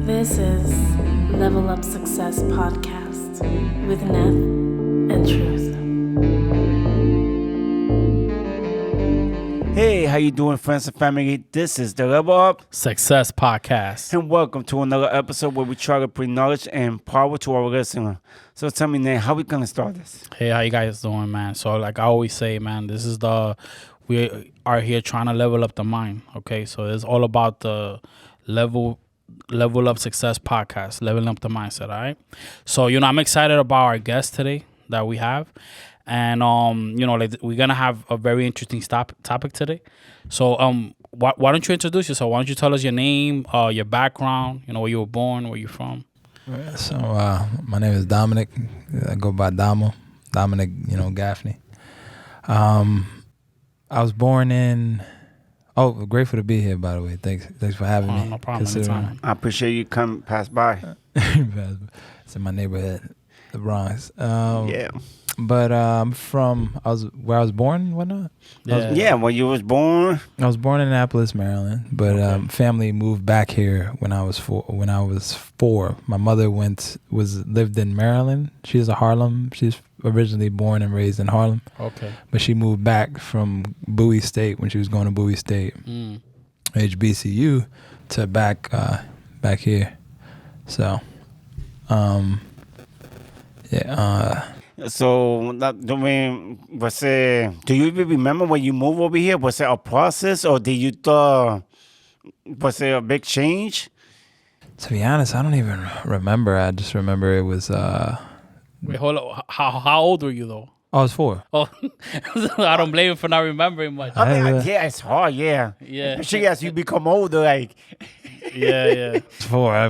This is Level Up Success Podcast with Neth and Truth. Hey, how you doing, friends and family? This is the Level Up Success Podcast. and welcome to another episode where we try to bring knowledge and power to our listener. So tell me, Nate, how we gonna start this? Hey, how you guys doing, man? So like I always say, man, this is we are here trying to level up the mind. Okay, so it's all about the level up success podcast, leveling up the mindset. All right. So I'm excited about our guest today that we have, and we're gonna have a very interesting topic today. So why don't you introduce yourself? Why don't you tell us your name, your background, where you were born, where you're from? So my name is Dominic. I go by Domo, Dominic, Gaffney. I was born in. Oh, grateful to be here. By the way, thanks for having me. No problem. Anytime. I appreciate you come pass by. It's in my neighborhood, the Bronx. Yeah. But where I was born and whatnot. Yeah. When you was born. I was born in Annapolis, Maryland, but family moved back here when I was four. My mother lived in Maryland. She's She's originally born and raised in Harlem. Okay. But she moved back from Bowie State when she was going to Bowie State, HBCU, to back here. So, yeah. So, do you even remember when you moved over here? Was it a process, or did you was it a big change? To be honest, I don't even remember. I just remember it was. Wait, hold on. How old were you though? I was 4. Oh, I don't blame you for not remembering much. I mean, yeah, it's hard, yeah. Yeah. Especially as you become older, like. Yeah. I was 4. I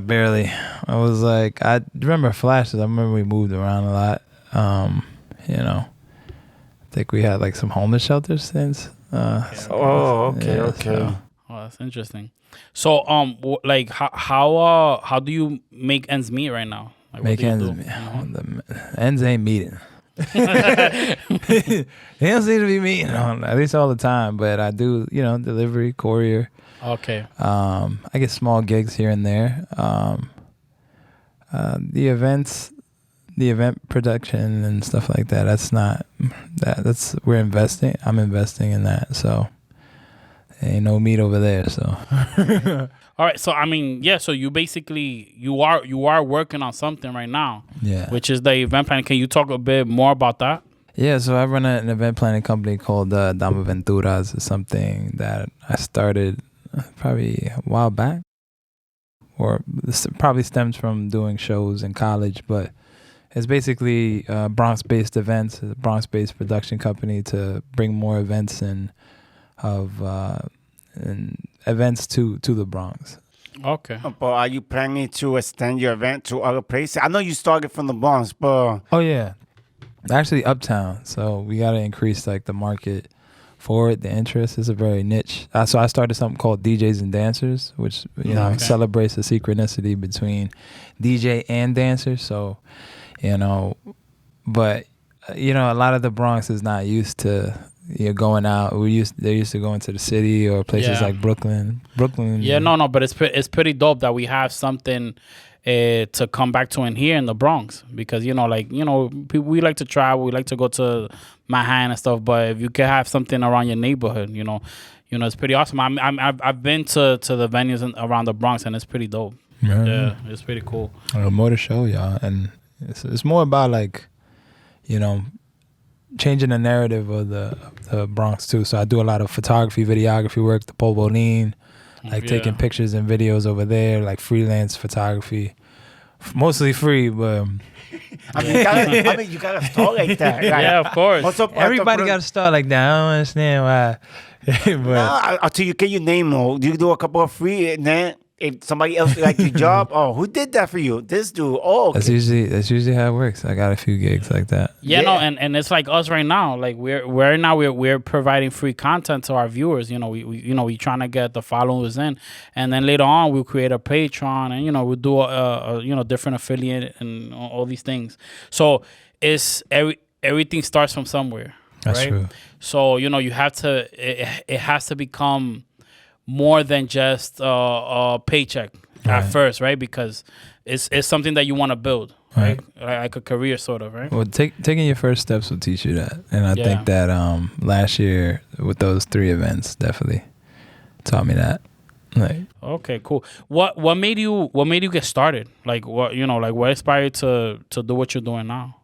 was like, I remember flashes. I remember we moved around a lot. I think we had like some homeless shelters since. Okay. Oh, that's interesting. So, how do you make ends meet right now? Like, Make ends meet. The ends ain't meeting. They don't seem to be meeting, at least all the time. But I do, delivery, courier. Okay. I get small gigs here and there. The event production and stuff like that. We're investing. I'm investing in that. So ain't no meat over there. So. All right. So so you basically you are working on something right now. Yeah. Which is the event planning. Can you talk a bit more about that? Yeah. So I run an event planning company called Domo It's something that I started probably a while back, or this probably stems from doing shows in college, but it's basically Bronx-based events, a Bronx-based production company to bring more events and events to the Bronx. Okay. But are you planning to extend your event to other places? I know you started from the Bronx, but... Oh, yeah. Actually, Uptown. So we got to increase like the market for it. The interest is a very niche. So I started something called DJs and Dancers, which, celebrates the synchronicity between DJ and dancers. So... but a lot of the Bronx is not used to going out. They're used to going to the city or places like Brooklyn. Yeah, no, but it's pretty dope that we have something to come back to in here in the Bronx, because we like to travel, we like to go to Manhattan and stuff, but if you can have something around your neighborhood, it's pretty awesome. I've been to the venues around the Bronx, and it's pretty dope. Yeah, it's pretty cool. More to show y'all, and it's more about like, changing the narrative of the Bronx too. So I do a lot of photography, videography work, the Pobolin, taking pictures and videos over there, like freelance photography, mostly free, but. you gotta start like that. Right? Yeah, of course. Everybody got to start like that. I don't understand why. But I'll tell you, can you name them? You do a couple of free, and then if somebody else like your job, who did that for you? This dude. Oh, okay. That's usually how it works. I got a few gigs like that. Yeah. No, and it's like us right now. Like we're providing free content to our viewers. We trying to get the followers in, and then later on we'll create a Patreon, and we'll do a different affiliate and all these things. So it's everything starts from somewhere. That's right? true. So you have to. It has to become more than just a paycheck. at Right. first, right? Because it's something that you want to build, right? Like a career, sort of, right? Well, taking your first steps will teach you that, and I Yeah. think that last year with those 3 events definitely taught me that. Like, Okay, cool. What made you get started? Like what what inspired you to do what you're doing now?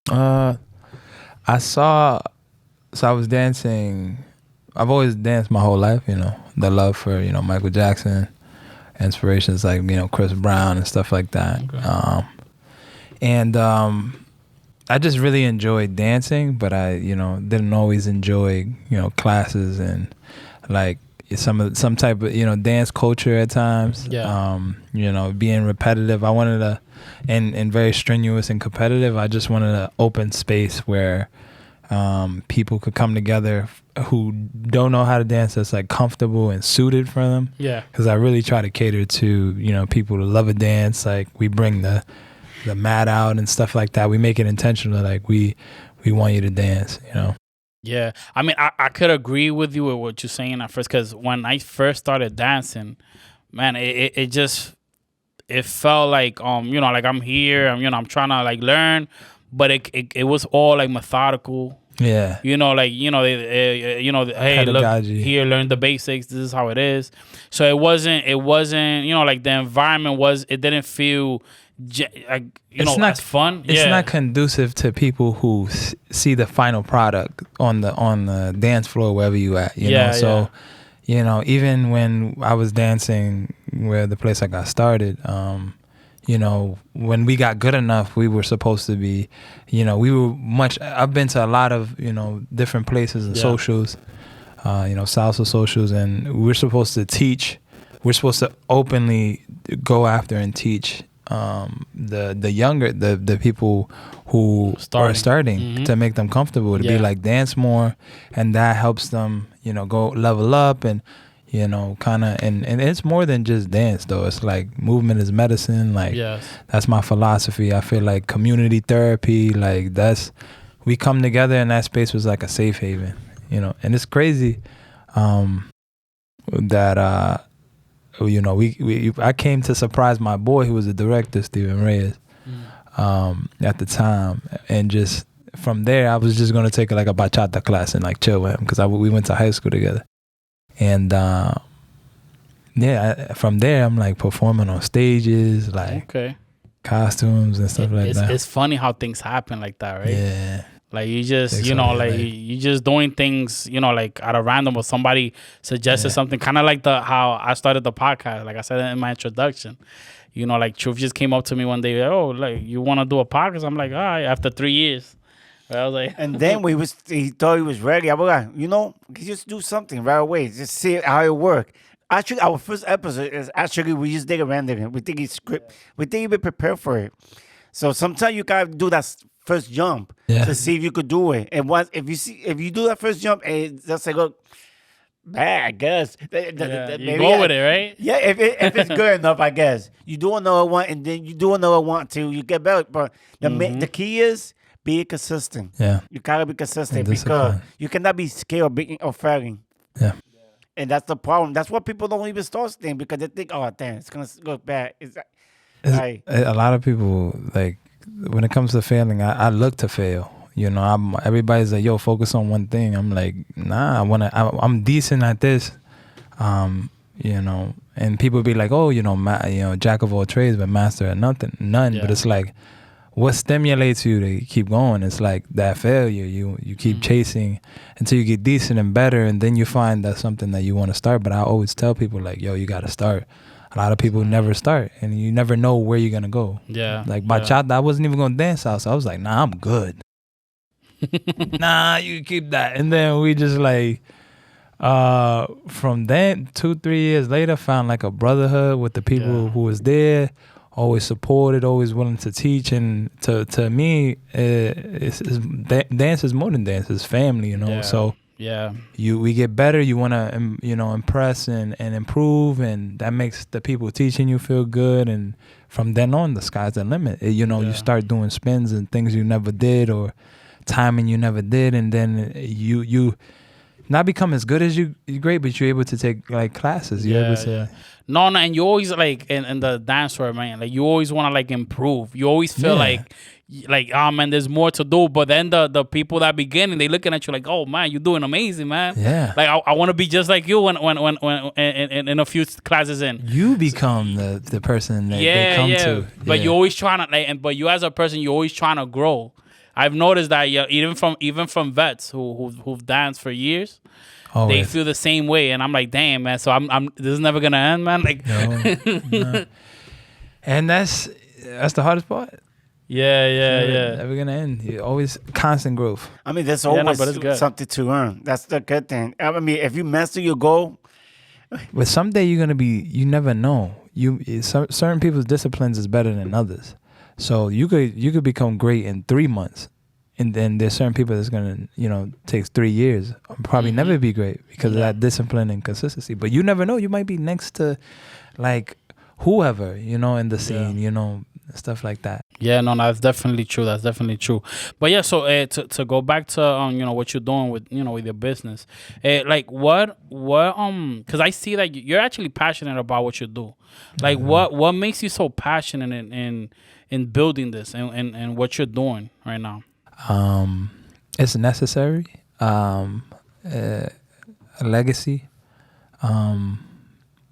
I saw, so I was dancing. I've always danced my whole life. The love for Michael Jackson, inspirations like Chris Brown and stuff like that. Okay. And I just really enjoyed dancing, but I didn't always enjoy classes and like some type of dance culture at times. Yeah. Being repetitive. I wanted to, and very strenuous and competitive. I just wanted an open space where people could come together who don't know how to dance, that's like comfortable and suited for them. Yeah. Because I really try to cater to people who love a dance. Like we bring the mat out and stuff like that. We make it intentional. Like we want you to dance. Yeah, I mean, I could agree with you with what you're saying at first, because when I first started dancing, man, it just felt like like I'm here, I'm trying to like learn, but it was all like methodical. Yeah. Hey, look Pedagogy. here, learn the basics. This is how it is. So it wasn't like the environment it didn't feel as fun. It's not conducive to people who see the final product on the dance floor wherever you at. You know? So, even when I was dancing where the place I got started, when we got good enough, we were supposed to be, I've been to a lot of different places and socials, salsa socials, and we're supposed to teach. We're supposed to openly go after and teach the younger the people who are starting to make them comfortable to be like dance more, and that helps them go level up and kind of and it's more than just dance though. It's like movement is medicine. Like that's my philosophy. I feel like community therapy, like we come together, and that space was like a safe haven, and it's crazy that I came to surprise my boy, who was the director, Steven Reyes, at the time, and just from there, I was just gonna take like a bachata class and like chill with him because we went to high school together, and from there I'm like performing on stages, like costumes and stuff like that. It's funny how things happen like that, right? Yeah. Like you just, you just doing things, like out of random, or somebody suggested something, kind of like how I started the podcast. Like I said in my introduction, like Truth just came up to me one day, like you want to do a podcast? I'm like, all right, after 3 years. I was like, and then he thought he was ready. I was like, just do something right away. Just see how it works. Actually, our first episode is we just did a random. We think it's script. We think we prepared for it. So sometimes you gotta do that first jump to see if you could do it. And once if you do that first jump and it's just like, look, bad, I guess. you go with it, right? Yeah, if it's good enough, I guess. You do another one, and then you do another one till you get better. But the key is be consistent. Yeah, you gotta be consistent because you cannot be scared of failing. Yeah. And that's the problem. That's why people don't even start things, because they think, oh, damn, it's going to look bad. A lot of people, like, when it comes to failing, I look to fail. Everybody's like, yo, focus on one thing. I'm like, nah, I'm decent at this. And people be like, oh, jack of all trades, but master at none. Yeah. But it's like, what stimulates you to keep going? It's like that failure. You keep chasing until you get decent and better, and then you find that's something that you want to start. But I always tell people, like, yo, you got to start. A lot of people never start, and you never know where you're going to go. Yeah. Like bachata, I wasn't even going to dance out, so I was like, nah, I'm good. Nah, you keep that. And then we just like, from then, 2-3 years later, found like a brotherhood with the people who was there. Always supported, always willing to teach, and to me, dance is more than dance. It's family, So we get better. You want to, impress and improve, and that makes the people teaching you feel good. And from then on, the sky's the limit. You start doing spins and things you never did, or timing you never did, and then you not become as good as you great, but you're able to take like classes. You're able to. No, and you always like in the dance world, man. Like you always want to like improve. You always feel like oh man, there's more to do. But then the people that beginning, they looking at you like, oh man, you're doing amazing, man. Yeah. Like I want to be just like you when in a few classes in. You become the person that they come to. But you're always trying to like, but you as a person, you're always trying to grow. I've noticed that even from vets who've danced for years. Always. They feel the same way, and I'm like, damn, man. So I'm this is never gonna end, man. Like, no. And that's the hardest part. yeah. Never gonna end. You always constant growth. I mean, there's no, always but it's good. something to learn. That's the good thing. I mean, if you master your goal, But someday you're gonna be. You never know. Certain people's disciplines is better than others. So you could become great in 3 months. And then there's certain people that's gonna, takes 3 years, probably never be great because of that discipline and consistency. But you never know. You might be next to, like, whoever, in the scene, stuff like that. Yeah, no, that's definitely true. That's definitely true. But yeah, so to go back to what you're doing with with your business, like what because I see that you're actually passionate about what you do. Like what makes you so passionate in building this and what you're doing right now? It's necessary. A legacy.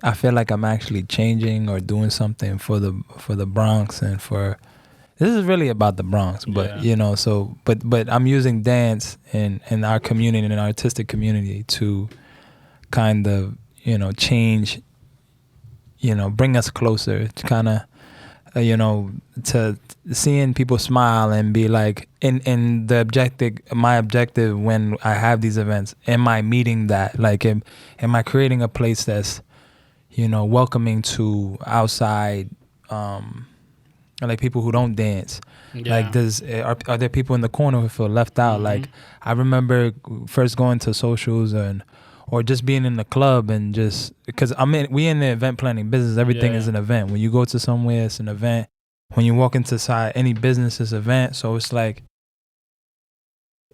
I feel like I'm actually changing or doing something for the Bronx and for. This is really about the Bronx, but but I'm using dance in our community, in our artistic community, to kind of change, bring us closer, to kind of. To seeing people smile and be like, in the objective, my objective when I have these events, am I meeting that? Like, am I creating a place that's, welcoming to outside, like people who don't dance? Yeah. Like, are there people in the corner who feel left out? Like, I remember first going to socials or just being in the club and just because we in the event planning business. Everything is an event. When you go to somewhere, it's an event. When you walk inside any business, it's an event. So it's like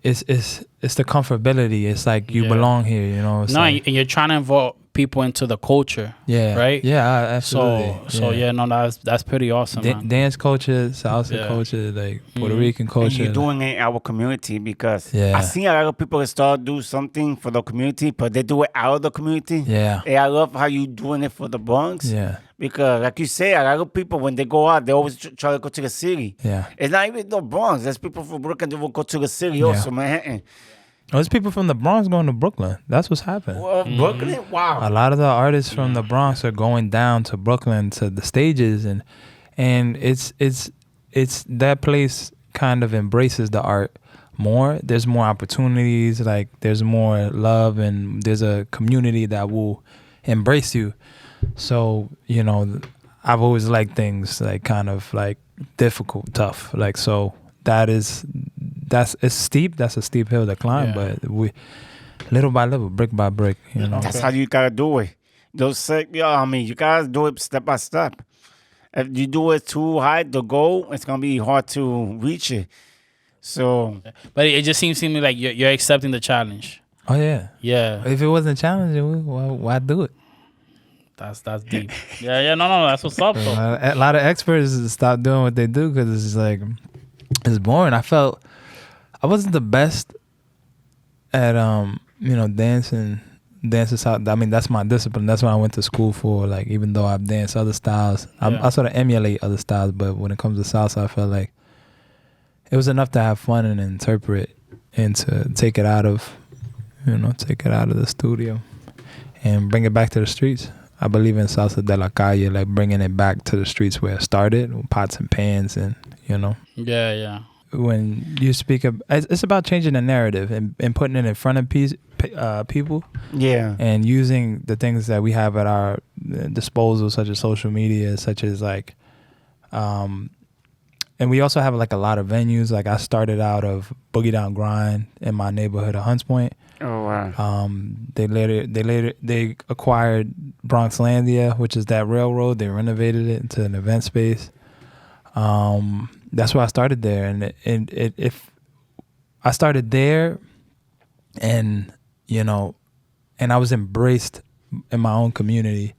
it's the comfortability. It's like you belong here. It's and you're trying to involve people into the culture. Yeah. Right. Yeah. Absolutely. So that's pretty awesome. Man. Dance culture, salsa culture, like Puerto Rican culture. and you're doing it in our community because Yeah. I see a lot of people that start do something for the community, but they do it out of the community. Yeah. And I love how you doing it for the Bronx. Yeah. Because like you say, a lot of people when they go out, they always try to go to the city. Yeah. It's not even the Bronx. There's people from Brooklyn that will go to the city also, Manhattan. There's people from the Bronx going to Brooklyn. That's what's happening. Well, Brooklyn, wow. A lot of the artists from the Bronx are going down to Brooklyn to the stages, and it's that place kind of embraces the art more. There's more opportunities, like there's more love, and there's a community that will embrace you. So I've always liked things like kind of like difficult, tough, like so. It's steep. That's a steep hill to climb, but we little by little, brick by brick. That's how you gotta do it. You gotta do it step by step. If you do it too high to go, it's gonna be hard to reach it. So, but it just seems to me like you're accepting the challenge. Oh yeah. If it wasn't challenging, why do it? That's deep. No, that's what's up. Though. A lot of experts stop doing what they do because it's like. It's boring. I felt I wasn't the best at dancing out. I mean, that's my discipline. That's what I went to school for. Like, even though I've danced other styles, I sort of emulate other styles. But when it comes to salsa, I felt like it was enough to have fun and interpret and to take it out of the studio and bring it back to the streets. I believe in salsa de la calle, like bringing it back to the streets where it started, with pots and pans, and Yeah. When you speak of, it's about changing the narrative and putting it in front of people. Yeah. And using the things that we have at our disposal, such as social media, such as like, and we also have like a lot of venues. Like I started out of Boogie Down Grind in my neighborhood of Hunts Point. Oh wow. They acquired Bronxlandia, which is that railroad. They renovated it into an event space. That's why I started there, and if I started there, and I was embraced in my own community.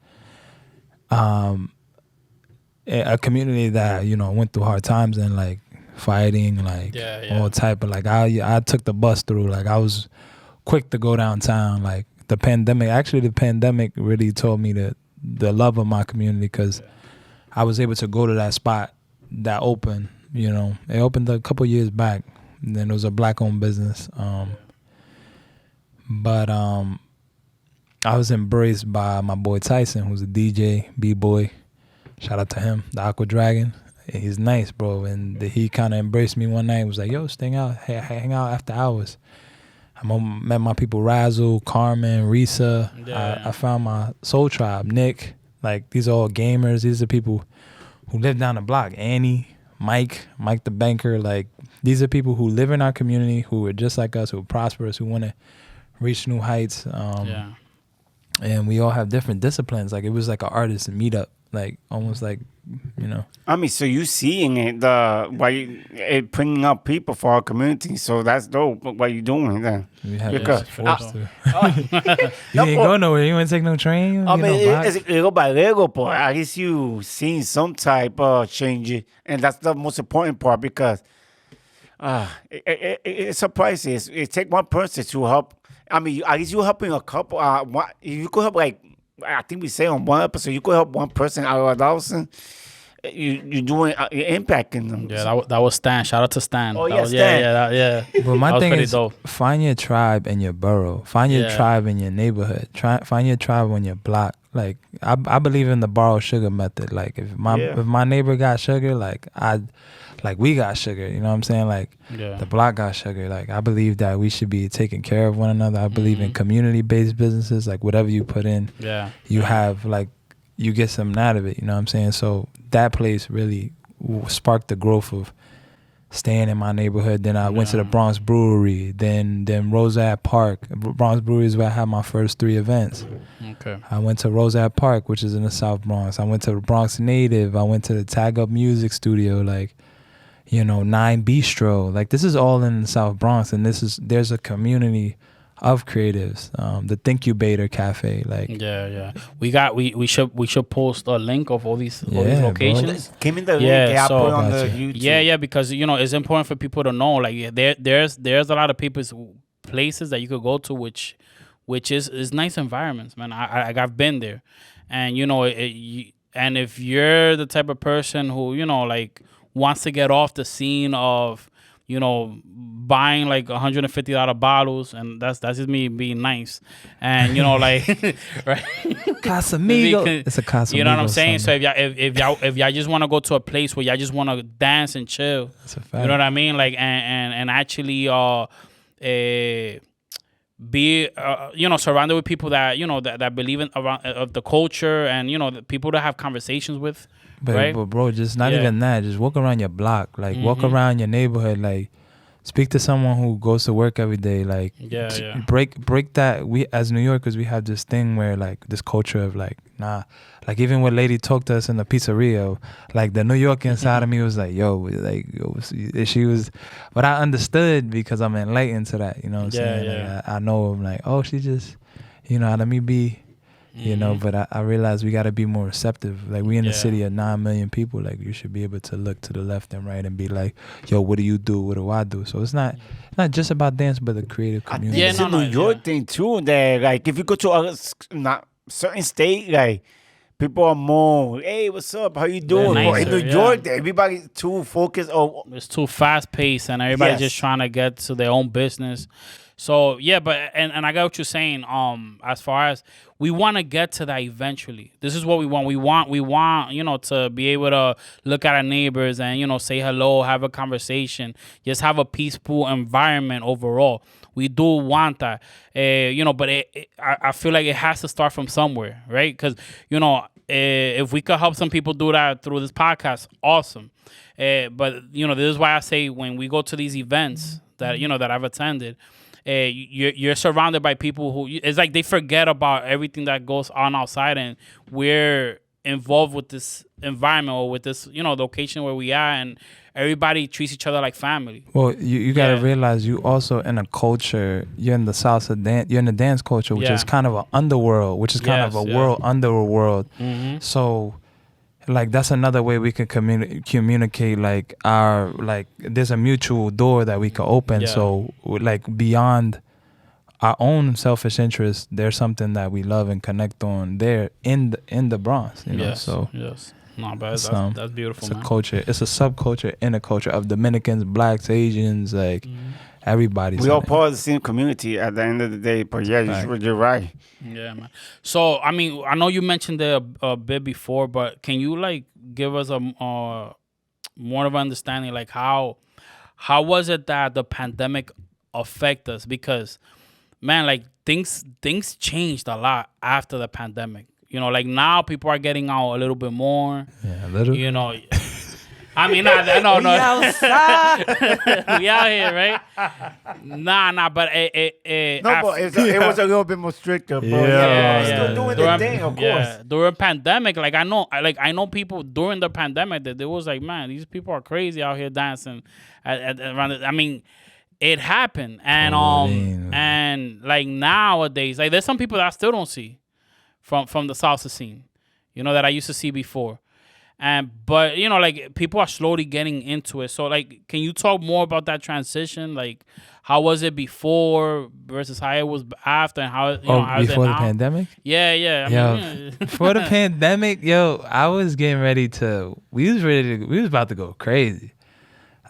a community that went through hard times and like fighting, like all type of like I took the bus through. Like I was quick to go downtown. Like the pandemic really taught me the love of my community because I was able to go to that spot that opened. It opened a couple years back. And then it was a black-owned business. But I was embraced by my boy Tyson, who's a DJ, B-boy. Shout out to him, the Aqua Dragon. He's nice, bro. And he kind of embraced me one night and was like, yo, hang out after hours. I met my people Razzle, Carmen, Risa. I found my soul tribe, Nick. Like, these are all gamers. These are people who live down the block. Annie, Mike the banker. Like, these are people who live in our community, who are just like us, who are prosperous, who want to reach new heights. And we all have different disciplines. Like, it was like an artist meetup. Like, almost like, I mean, so you seeing it, it bringing up people for our community. So that's dope. What you doing then? We have forced to. You didn't go nowhere. You didn't take no train. I mean, it's little by little, but at least you seeing some type of change, and that's the most important part because it's surprising. It take one person to help. I mean, at least you're helping a couple. You could help like. I think we say on one episode, you could help one person out of 1,000. You're doing, you're impacting them. Yeah, that was Stan. Shout out to Stan. Oh, yeah, Stan. Yeah. But my thing is, dope. Find your tribe in your borough. Find your tribe in your neighborhood. Find your tribe on your block. Like, I believe in the borrow sugar method. Like, if my neighbor got sugar, we got sugar. You know what I'm saying? Like, the block got sugar. Like, I believe that we should be taking care of one another. I believe in community-based businesses. Like, whatever you put in, you have, like, you get something out of it. You know what I'm saying? So that place really sparked the growth of staying in my neighborhood. Then I went to the Bronx Brewery. Then Rosette Park. Bronx Brewery is where I had my first 3 events. Okay. I went to Rosette Park, which is in the South Bronx. I went to the Bronx Native. I went to the Tag Up Music Studio. Like, 9 Bistro. Like, this is all in the South Bronx, and there's a community of creatives. The Thinkubator Cafe. Like, we should post a link of all these locations. Give me the link. I put on the YouTube. Yeah, because it's important for people to know. Like, there's a lot of places that you could go to, which is nice environments, man. I've been there, and and if you're the type of person who like wants to get off the scene of buying like $150 bottles, and that's just me being nice, and like right. Casamigo. It's a Casamigo. You know what I'm saying? Summer. So if y'all just want to go to a place where y'all just want to dance and chill, that's a fact. You know what I mean? Like and actually be surrounded with people that that believe in around of the culture, and the people to have conversations with. But bro, just not even that. Just walk around your block, like walk around your neighborhood, like speak to someone who goes to work every day, like break that. We as New Yorkers, we have this thing where like this culture of like even when Lady talked to us in the pizzeria, like the New York inside of me was like, she was, but I understood because I'm enlightened to that. You know what I'm saying? Yeah. Like, I know I'm like, oh, she just, let me be. But I realized we got to be more receptive. Like, we in a city of 9 million people. Like, you should be able to look to the left and right and be like, yo, what do you do? What do I do? So it's not just about dance, but the creative community. It's a New York thing too. That like if you go to a certain state, like people are more, hey, what's up? How you doing? In New York, everybody's too focused. It's too fast paced, and everybody's just trying to get to their own business. So but and I got what you're saying. As far as we want to get to that eventually. This is what we want. We want to be able to look at our neighbors and say hello, have a conversation, just have a peaceful environment overall. We do want that, but I feel like it has to start from somewhere, right? Because if we could help some people do that through this podcast, awesome. But this is why I say when we go to these events that that I've attended. You're surrounded by people who it's like they forget about everything that goes on outside, and we're involved with this environment or with this, the location where we are, and everybody treats each other like family. Well, you got to Yeah. realize you also in a culture. You're in the salsa dance. You're in the dance culture, which is kind of an underworld, which is kind of a world under a world. Mm-hmm. So, like that's another way we can communicate. Like there's a mutual door that we can open. Yeah. So, like beyond our own selfish interests, there's something that we love and connect on there in the Bronx. You know, Yes. so. Yes. No, but It's, that's beautiful, It's man. a culture. It's a subculture in a culture of Dominicans, Blacks, Asians, like everybody's. We in all it. part of the same community at the end of the day. But yeah, you're right. Yeah, man. So, I mean, I know you mentioned it a bit before, but can you like give us a more of an understanding, like how was it that the pandemic affect us? Because, man, like things changed a lot after the pandemic. Like now people are getting out a little bit more. Yeah, a little. I mean, no. We outside. We out here, right? Nah, but But it was a little bit more stricter. But we're still doing the thing, of course. During pandemic, like I know people during the pandemic that there was like, man, these people are crazy out here dancing. I mean, it happened, and and like nowadays, like there's some people that I still don't see from the salsa scene, that I used to see before. But like people are slowly getting into it. So like, can you talk more about that transition? Like, how was it before versus how it was after, and how how is it before the now? pandemic? Yeah. I mean, Before the pandemic, I was getting ready to. We was about to go crazy.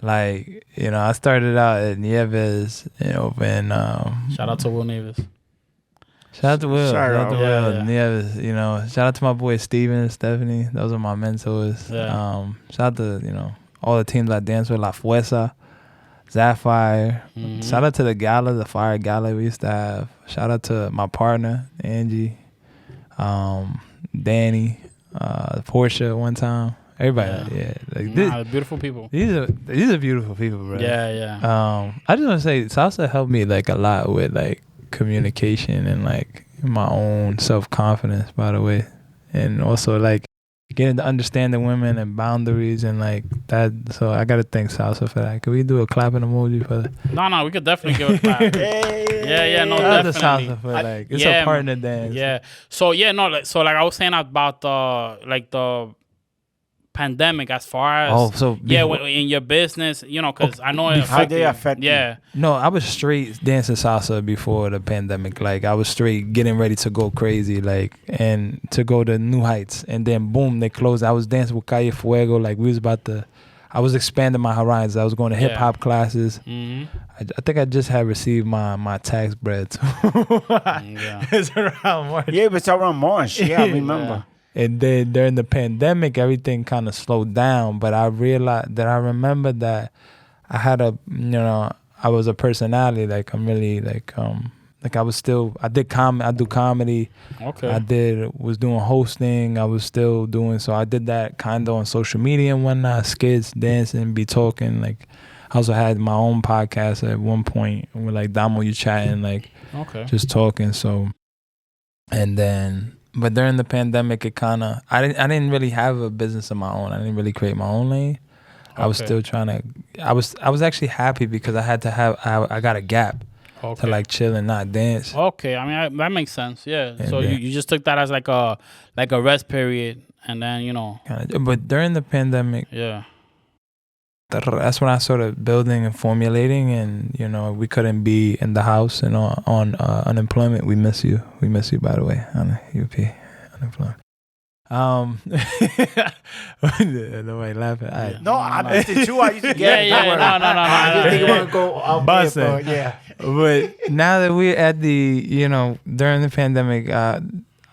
Like I started out at Nieves, when shout out to Will Nevis. Shout out to Will. Shout out to Will. Yeah. Nieves, shout out to my boy Steven and Stephanie. Those are my mentors. Yeah. Shout out to all the teams I dance with, La Fuerza, Sapphire. Mm-hmm. Shout out to the gala, the fire gala we used to have. Shout out to my partner Angie, Danny, Portia one time. Everybody, like beautiful people. These are beautiful people, bro. Yeah. I just want to say salsa helped me like a lot with like communication and like my own self-confidence, by the way, and also like getting to understand the women and boundaries and like that. So I gotta thank salsa for that. Could we do a clapping emoji for that? No, we could definitely give a clap. Yeah, no, Shout out to definitely. salsa for like it's a partner dance. Yeah. So like I was saying about the pandemic, as far as in your business, because I know it how they affect you. No, I was straight dancing salsa before the pandemic. Like I was straight getting ready to go crazy, like, and to go to new heights. And then boom, they closed. I was dancing with Calle Fuego. Like I was expanding my horizons. I was going to hip hop classes. Mm-hmm. I think I just had received my tax bread. It's around March. Yeah, but it's around March. Yeah, I remember. And then during the pandemic, everything kind of slowed down. But I realized that I remember that I had I was a personality. Like I'm really like I do comedy. Okay. Was doing hosting. I was still doing, so I did that kind of on social media and whatnot, skits, dancing, be talking. Like I also had my own podcast at one point with like Domo, you chatting, like just talking. So, and then. But during the pandemic, it kind of I didn't really have a business of my own. I didn't really create my own lane. I was still trying to. I was actually happy because I got a gap to like chill and not dance. Okay, I mean that makes sense. Yeah. And so you just took that as like a rest period, and then But during the pandemic, that's when I started building and formulating, and we couldn't be in the house and on unemployment. We miss you, by the way, on UP unemployment. Nobody laughing. No, I missed it too. I used to get No. I just think you want to go out Busting. there, but yeah. But now that we're at the, during the pandemic, I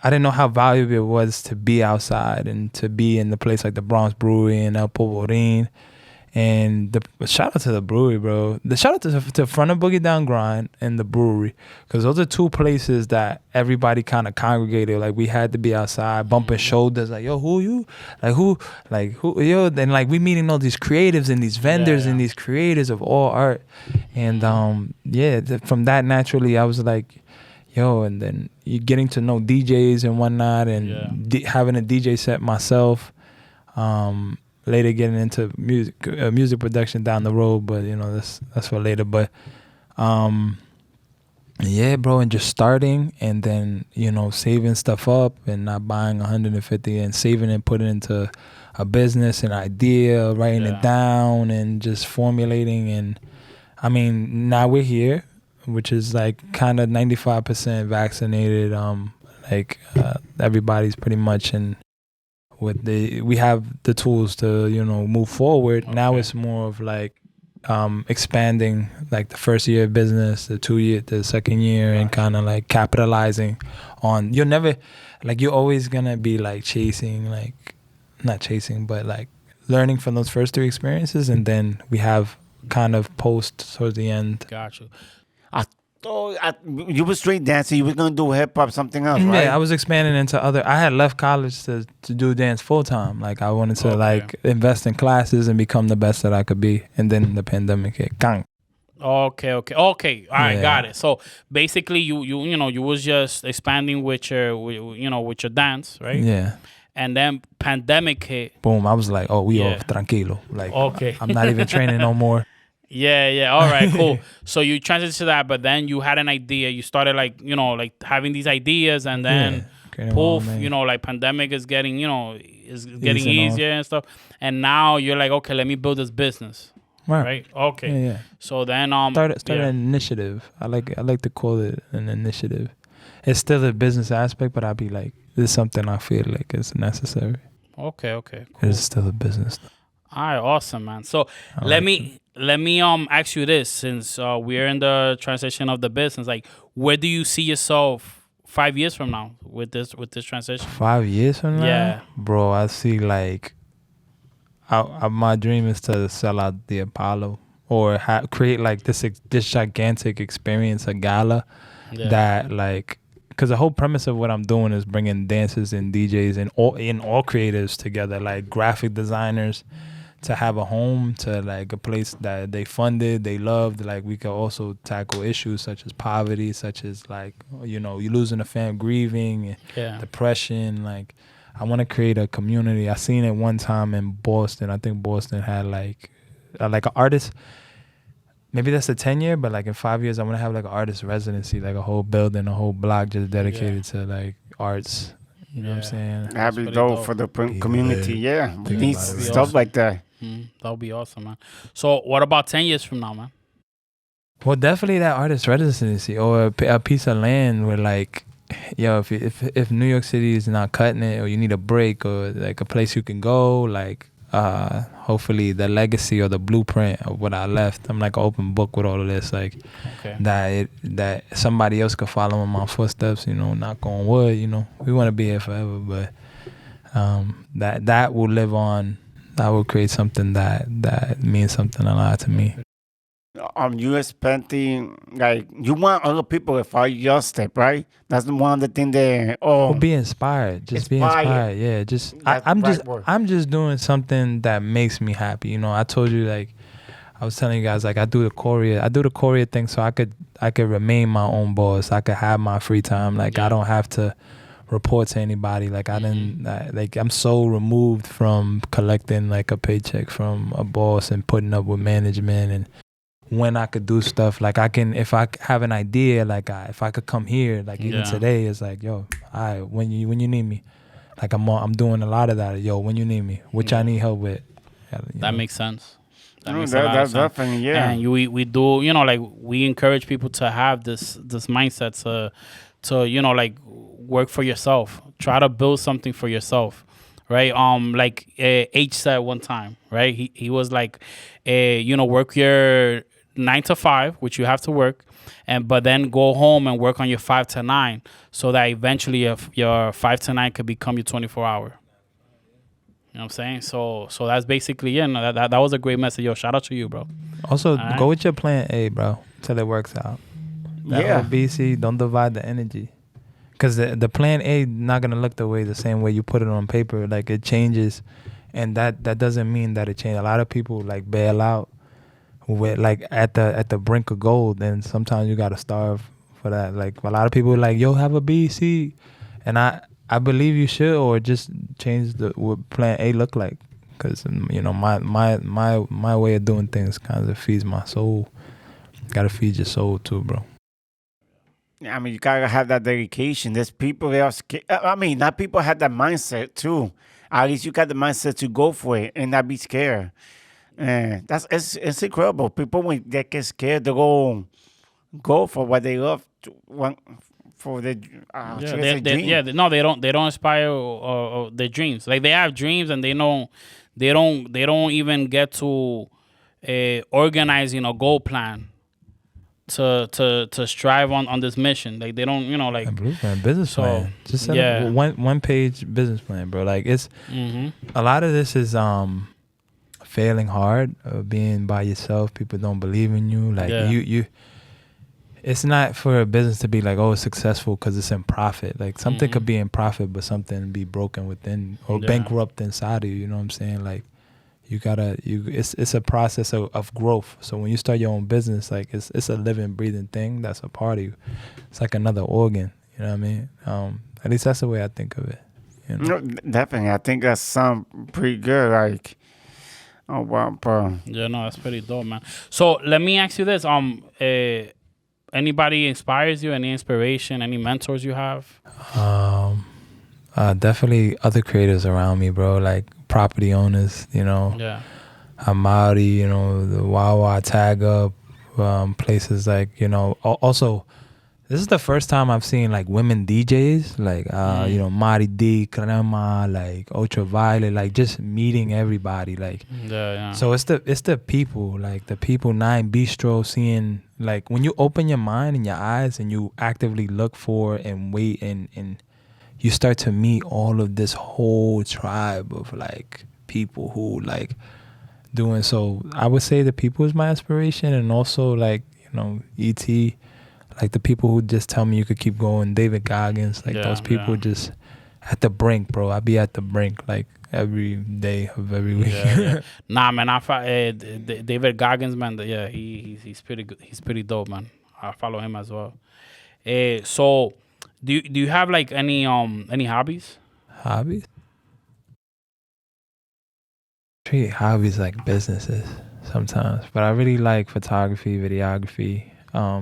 didn't know how valuable it was to be outside and to be in the place like the Bronx Brewery and El Polvorín. And shout out to the brewery, bro. The shout out to Front of Boogie Down Grind and the brewery, because those are two places that everybody kind of congregated. Like we had to be outside, bumping shoulders. Like yo, who you? Like who? Yo? Then like we meeting all these creatives and these vendors and these creators of all art. And from that naturally, I was like, and then you getting to know DJs and whatnot, and having a DJ set myself. Later getting into music production down the road, but that's for later. But yeah, bro, and just starting, and then saving stuff up and not buying 150 and saving and putting into a business, an idea, writing it down, and just formulating. And I mean, now we're here, which is like kind of 95% vaccinated. Everybody's pretty much in. We have the tools to move forward. Okay. Now it's more of like expanding, like the first year of business, the second year, and kind of like capitalizing on. You're always gonna be like not chasing, but like learning from those first 3 experiences, and then we have kind of post towards the end. Got you. You were straight dancing. You were gonna do hip hop, something else, right? Yeah, I was expanding into other. I had left college to do dance full time. Like I wanted to invest in classes and become the best that I could be. And then the pandemic hit. Gang. Okay. All right, got it. So basically, you was just expanding with your dance, right? Yeah. And then pandemic hit. Boom! I was like, we off, tranquilo. Like, I'm not even training no more. Yeah. All right, cool. So you transitioned to that, but then you had an idea. You started having these ideas, and then poof, pandemic is getting, getting easier and stuff. And now you're like, okay, let me build this business. Right? Okay. Yeah. So then started an initiative. I like to call it an initiative. It's still a business aspect, but I'd be like, this is something I feel like is necessary. Okay. Cool. It's still a business. All right, awesome, man. So let me ask you this, since we're in the transition of the business. Like, where do you see yourself 5 years from now with this transition? 5 years from now? Yeah. Bro, I see like my dream is to sell out the Apollo or create like this gigantic experience, a gala that like, because the whole premise of what I'm doing is bringing dancers and DJs and all creatives together, like graphic designers, to have a home, to like a place that they funded, they loved. Like we could also tackle issues such as poverty, such as like, you losing a family, grieving, depression. Like I want to create a community. I seen it one time in Boston. I think Boston had like an artist. Maybe that's a 10-year, but like in 5 years, I want to have like an artist residency, like a whole building, a whole block just dedicated to like arts. You know what I'm saying? That'd be dope for the community. Yeah, we need stuff like that. That would be awesome, man. So what about 10 years from now, man? Well, definitely that artist residency or a piece of land where like, if New York City is not cutting it, or you need a break, or like a place you can go, like hopefully the legacy or the blueprint of what I left, I'm like an open book with all of this, like that somebody else could follow in my footsteps, knock on wood, we want to be here forever, but that will live on. I will create something that means something a lot to me. You expecting, like, you want other people to follow your step, right? That's one of the things that be inspired. Just be inspired. Yeah, just I'm just doing something that makes me happy. I told you, like, I was telling you guys, like, I do the courier thing so I could remain my own boss. I could have my free time. Like I don't have to report to anybody. Like I'm so removed from collecting like a paycheck from a boss and putting up with management. And when I could do stuff, like I can, if I have an idea, like if I could come here, like even today, it's like, yo, all right, when you need me, like I'm doing a lot of that. Yo, when you need me, which I need help with. That makes sense. That's definitely, And we do, like we encourage people to have this mindset to like work for yourself. Try to build something for yourself, right? Like H said one time, right? He was like, work your 9 to 5, which you have to work, but then go home and work on your 5 to 9, so that eventually your 5 to 9 could become your 24-hour. You know what I'm saying? So that's basically that was a great message. Yo, shout out to you, bro. Also, go with your plan A, bro, till it works out. BC, don't divide the energy. Because the plan A not going to look the same way you put it on paper. Like, it changes, and that doesn't mean that it changed. A lot of people, like, bail out with, like, at the brink of gold, and sometimes you got to starve for that. Like a lot of people are like, yo, have a B, C, and I believe you should, or just change what plan A look like, because my way of doing things kind of feeds my soul. Gotta feed your soul too, bro. Yeah, I mean, you gotta have that dedication. There's people that are scared. I mean, not people have that mindset too. At least you got the mindset to go for it and not be scared. And it's incredible. People when they get scared, they go for what they love, want for their no, they don't aspire their dreams. Like they have dreams and they don't even get to organizing a goal plan to strive on this mission. Like they don't, like A blueprint, business plan. Just set up one page business plan, bro. Like it's a lot of this is failing hard, being by yourself. People don't believe in you. Like you. It's not for a business to be like, oh, it's successful because it's in profit. Like something could be in profit, but something be broken within or bankrupt inside of you. You know what I'm saying? Like it's a process of growth. So when you start your own business, like it's a living, breathing thing that's a part of you. It's like another organ. You know what I mean? At least that's the way I think of it. You know? No, definitely. I think that sounds pretty good. Like, oh wow, bro. Yeah, no, that's pretty dope, man. So let me ask you this: anybody inspires you? Any inspiration? Any mentors you have? Definitely other creators around me, bro. Like property owners, Yeah. Amari, the Wawa Tag Up, places like, also, this is the first time I've seen like women DJs, like, Mari D, Crema, like Ultraviolet, like just meeting everybody. Like, so it's the people, like the people, 9 Bistro, seeing, like when you open your mind and your eyes and you actively look for and wait and you start to meet all of this whole tribe of like people who like doing. So I would say the people is my inspiration, and also like, E.T., like the people who just tell me you could keep going, David Goggins, like those people just at the brink, bro. I be at the brink like every day of every week. Nah, man, David Goggins, man, he's pretty good. He's pretty dope, man. I follow him as well. So do you have like any hobbies? Hobbies? Treat hobbies like businesses sometimes, but I really like photography, videography,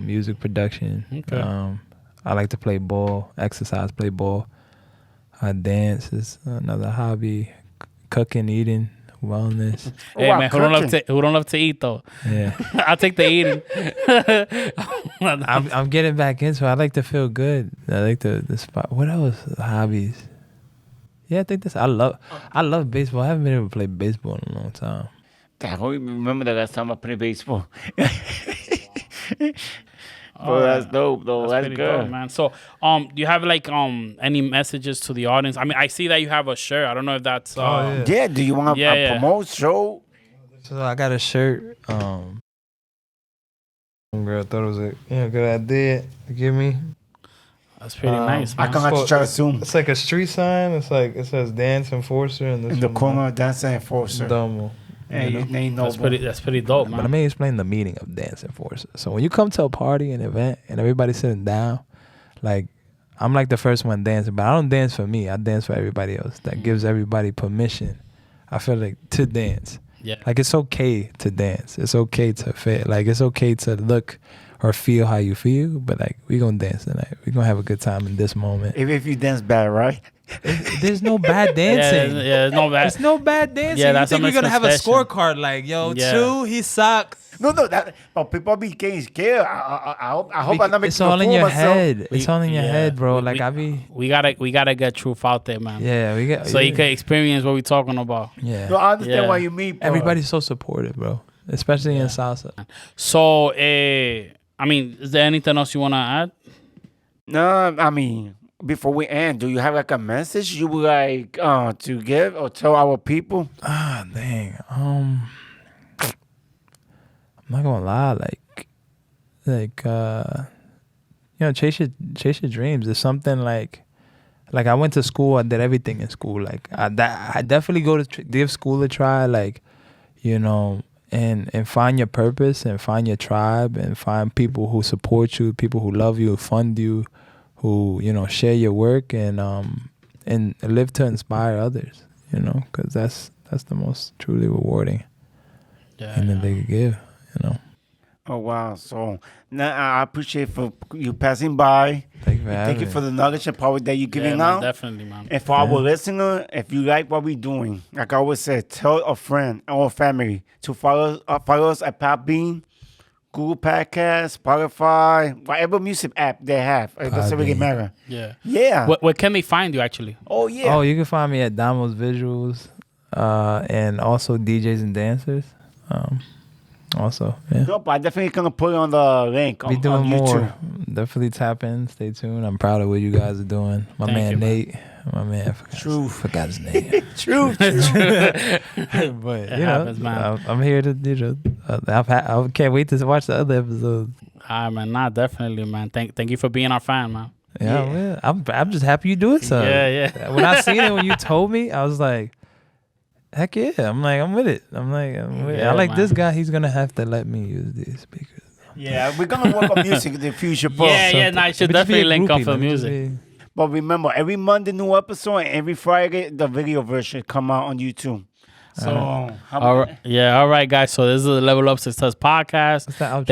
music production. Okay. I like to play ball, exercise, play ball. Dance is another hobby. Cooking, eating, wellness. Hey, man, who don't love to eat though? Yeah. I'll take the eating. I'm getting back into it. I like to feel good. I like the spot. What else? Hobbies. Yeah, I think that's. I love baseball. I haven't been able to play baseball in a long time. I don't even remember the last time I played baseball. Well, that's dope, though. That's good, dope, man. So, do you have like any messages to the audience? I mean, I see that you have a shirt. I don't know if that's. Yeah. Do you want to promote show? So I got a shirt. Girl thought it was a good idea to give me. That's pretty nice, man. I can have to try to zoom. It's like a street sign. It's like it says Dance Enforcer and in the corner, Dance Enforcer. Domo. Hey, that's pretty dope, man. But let me explain the meaning of Dance Enforcer. So when you come to a party, an event, and everybody's sitting down, like I'm like the first one dancing, but I don't dance for me. I dance for everybody else. That gives everybody permission. I feel like to dance. Yeah. Like it's okay to dance. It's okay to fit. Like it's okay to look or feel how you feel. But like we gonna dance tonight. We gonna have a good time in this moment. If you dance bad, right? There's no bad dancing. Yeah, no bad. There's no bad dancing. Yeah, that's you think we're gonna have a scorecard like, yo, Chu, he sucks. No, but people be getting scared. I hope I'm not making It's all in your head. It's all in your head, bro. We gotta get truth out there, man. Yeah, you can experience what we're talking about. Yeah. No, I understand why you mean. Bro. Everybody's so supportive, bro. Especially in salsa. So, I mean, is there anything else you wanna add? No, I mean, before we end, do you have like a message you would like to give or tell our people? Dang. I'm not gonna lie, chase your dreams. It's something like I went to school. I did everything in school. Like I definitely go to give school a try. Like, and find your purpose and find your tribe and find people who support you, people who love you, who fund you, who share your work and live to inspire others. Because that's the most truly rewarding thing that they could give. Oh wow! So now I appreciate for you passing by. Thank you for having Thank you for the knowledge and power that you're giving man, out. definitely, man. And for our listener, if you like what we're doing, like I always said, tell a friend or family to follow us at Podbean, Google Podcasts, Spotify, whatever music app they have. It doesn't really matter. Yeah. Yeah. Where can they find you, actually? Oh yeah. Oh, you can find me at Domo's Visuals, and also DJs and Dancers. Also, yeah. No, but I definitely gonna put it on the link Be on doing YouTube. more. Definitely tap in. Stay tuned. I'm proud of what you guys are doing. My Thank man you, man. Nate. My man. Forgot his name. True. But happens, man. I'm here to I can't wait to watch the other episodes. Man, definitely, man. Thank you for being our fan, man. Yeah, man. I'm just happy you doing something. Yeah. When I seen it, when you told me, I was like, heck yeah. I'm with it. Yeah, I like man. this guy. He's gonna have to let me use these speakers. Yeah, we're gonna work on music in the future. I should definitely link up for music. But remember, every Monday new episode and every Friday the video version come out on YouTube. So All right, guys. So this is the Level Up Success podcast. What's that outro?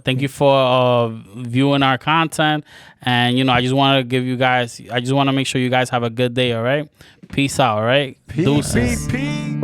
Thank you for viewing our content, and I just want to make sure you guys have a good day. All right, peace out. All right, deuces. Peace.